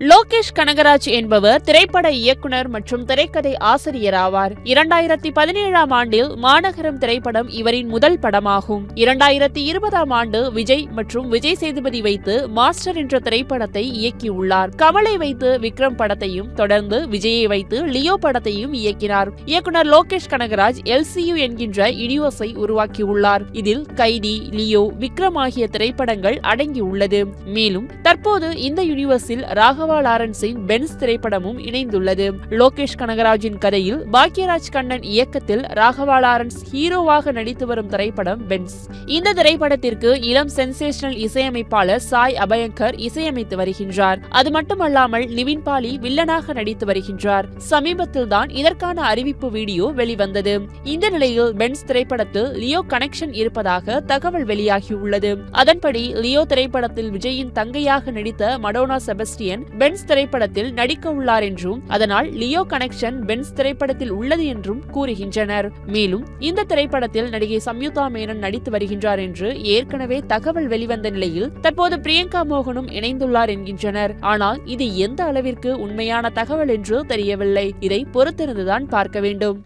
லோகேஷ் கனகராஜ் என்பவர் திரைப்பட இயக்குனர் மற்றும் திரைக்கதை ஆசிரியர் ஆவார். 2017ஆம் ஆண்டில் மாநகரம் திரைப்படம் இவரின் முதல் படமாகும். 2020ஆம் ஆண்டு விஜய் மற்றும் விஜய் சேதுபதி வைத்து மாஸ்டர் என்ற திரைப்படத்தை இயக்கியுள்ளார். கமலை வைத்து விக்ரம் படத்தையும் தொடர்ந்து விஜயை வைத்து லியோ படத்தையும் இயக்கினார். இயக்குனர் லோகேஷ் கனகராஜ் LCU என்கின்ற யூனிவர்ஸை உருவாக்கியுள்ளார். இதில் கைதி, லியோ, விக்ரம் ஆகிய திரைப்படங்கள் அடங்கியுள்ளது. மேலும் தற்போது இந்த யூனிவர்ஸில் ராகவா லாரன்ஸின் பென்ஸ் திரைப்படமும் இணைந்துள்ளது. லோகேஷ் கனகராஜின் கதையில் பாக்யராஜ் கண்ணன் இயக்கத்தில் ராகவா லாரன்ஸ் ஹீரோவாக நடித்து வரும் திரைப்படம் பென்ஸ். இந்த திரைப்படத்திற்கு இளம் சென்சேஷனல் இசையமைப்பாளர் சாய் அபயங்கர் இசையமைத்து வருகின்றார். அது மட்டுமல்லாமல் நிவின் பாலி வில்லனாக நடித்து வருகின்றார். சமீபத்தில் தான் இதற்கான அறிவிப்பு வீடியோ வெளிவந்தது. இந்த நிலையில் பென்ஸ் திரைப்படத்தில் லியோ கனெக்ஷன் இருப்பதாக தகவல் வெளியாகியுள்ளது. அதன்படி லியோ திரைப்படத்தில் விஜயின் தங்கையாக நடித்த மடோனா செபஸ்டியன் பென்ஸ் திரைப்படத்தில் நடிக்க உள்ளார் என்றும் அதனால் லியோ கனெக்ஷன் பென்ஸ் திரைப்படத்தில் உள்ளது என்றும் கூறுகின்றனர். மேலும் இந்த திரைப்படத்தில் நடிகை சம்யுக்தா மேனன் நடித்து வருகின்றார் என்று ஏற்கனவே தகவல் வெளிவந்த நிலையில் தற்போது பிரியங்கா மோகனும் இணைந்துள்ளார் என்கின்றனர். ஆனால் இது எந்த அளவிற்கு உண்மையான தகவல் என்று தெரியவில்லை. இதை பொறுத்திருந்துதான் பார்க்க வேண்டும்.